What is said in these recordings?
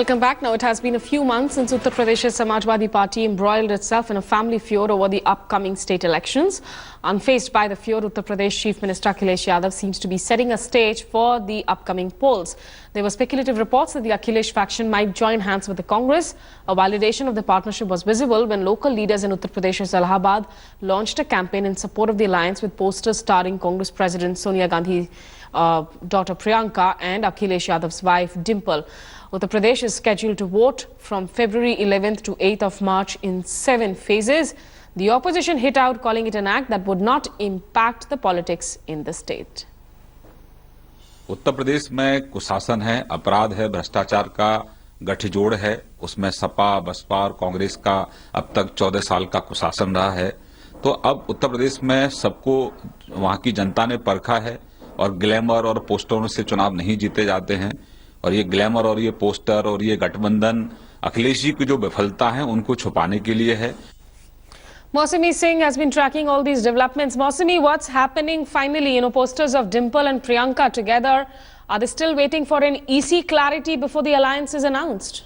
Welcome back. Now, it has been a few months since Uttar Pradesh's Samajwadi Party embroiled itself in a family feud over the upcoming state elections. Unfazed by the feud, Uttar Pradesh Chief Minister Akhilesh Yadav seems to be setting a stage for the upcoming polls. There were speculative reports that the Akhilesh faction might join hands with the Congress. A validation of the partnership was visible when local leaders in Uttar Pradesh's Allahabad launched a campaign in support of the alliance with posters starring Congress President Sonia Gandhi's daughter Priyanka and Akhilesh Yadav's wife Dimple. Uttar Pradesh is scheduled to vote from February 11th to 8th of March in 7 phases. The opposition hit out, calling it an act that would not impact the politics in the state. Uttar Pradesh में कुशासन है, अपराध है, भ्रष्टाचार का गठजोड़ है। उसमें सपा, बसपा और कांग्रेस का अब तक 14 साल का कुशासन रहा है। तो अब उत्तर प्रदेश में सबको वहां की जनता ने परखा है और ग्लैमर और पोस्टरों से चुनाव नहीं जीते जाते हैं। और ये ग्लैमर और ये पोस्टर और ये गठबंधन अखिलेश जी की जो विफलता है उनको छुपाने के लिए है। Mausami Singh has been tracking all these developments. Mausami, what's happening finally? You know, posters of Dimple and Priyanka together. Are they still waiting for an EC clarity before the alliance is announced?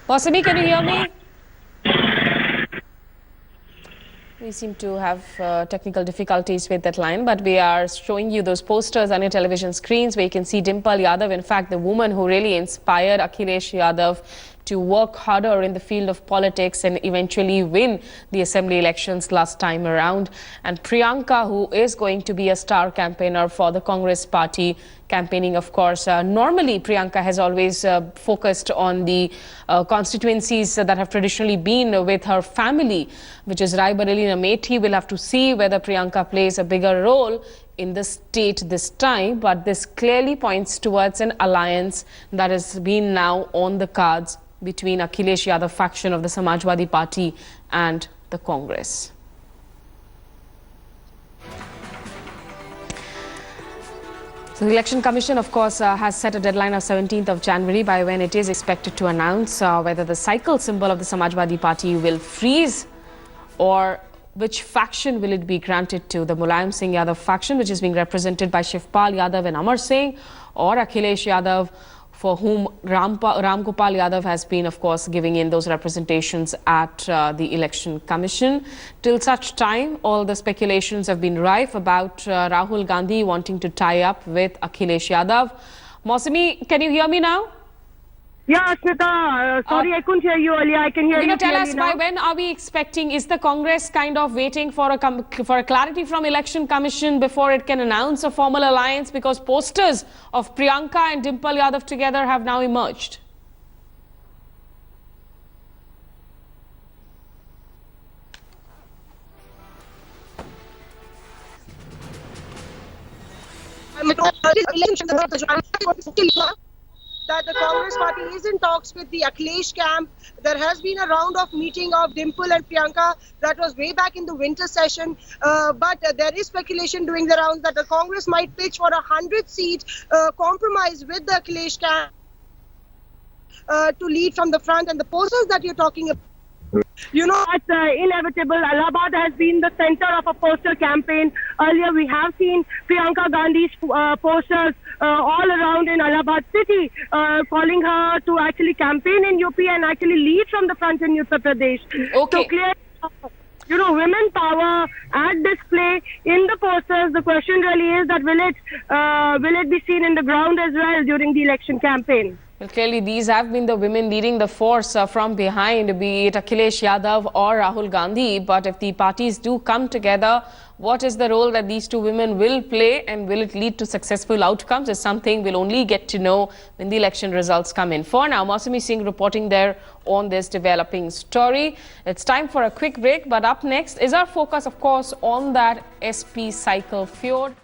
Mausami, can you hear me? We seem to have technical difficulties with that line, but we are showing you those posters on your television screens where you can see Dimple Yadav, in fact, the woman who really inspired Akhilesh Yadav to work harder in the field of politics and eventually win the assembly elections last time around. And Priyanka, who is going to be a star campaigner for the Congress party, campaigning, of course. Normally, Priyanka has always focused on the constituencies that have traditionally been with her family, which is Raebareli and Amethi. We'll have to see whether Priyanka plays a bigger role in the state this time, but this clearly points towards an alliance that has been now on the cards between Akhilesh Yadav faction of the Samajwadi Party and the Congress. So the Election Commission, of course, has set a deadline of 17th of January by when it is expected to announce whether the cycle symbol of the Samajwadi Party will freeze or which faction will it be granted to, the Mulayam Singh Yadav faction, which is being represented by Shivpal Yadav and Amar Singh, or Akhilesh Yadav, for whom Ram Gopal Yadav has been, of course, giving in those representations at the Election Commission. Till such time, all the speculations have been rife about Rahul Gandhi wanting to tie up with Akhilesh Yadav. Mausami, can you hear me now? Yeah, Asmita, sorry I couldn't hear you earlier. I can hear you tell clearly us now. By when are we expecting? Is the Congress kind of waiting for a clarity from Election Commission before it can announce a formal alliance? Because posters of Priyanka and Dimple Yadav together have now emerged. That the Congress party is in talks with the Akhilesh camp. There has been a round of meeting of Dimple and Priyanka that was way back in the winter session. But there is speculation doing the rounds that the Congress might pitch for a 100-seat compromise with the Akhilesh camp to lead from the front. And the posters that you're talking about, you know, it's inevitable. Allahabad has been the center of a poster campaign. Earlier, we have seen Priyanka Gandhi's posters all around in Allahabad city, calling her to actually campaign in UP and actually lead from the front in Uttar Pradesh. Okay. So clear, you know, women power at display in the posters. The question really is that will it be seen in the ground as well during the election campaign? Well, clearly, these have been the women leading the force from behind, be it Akhilesh Yadav or Rahul Gandhi. But if the parties do come together, what is the role that these two women will play, and will it lead to successful outcomes is something we'll only get to know when the election results come in. For now, Mausami Singh reporting there on this developing story. It's time for a quick break, but up next is our focus, of course, on that SP cycle feud.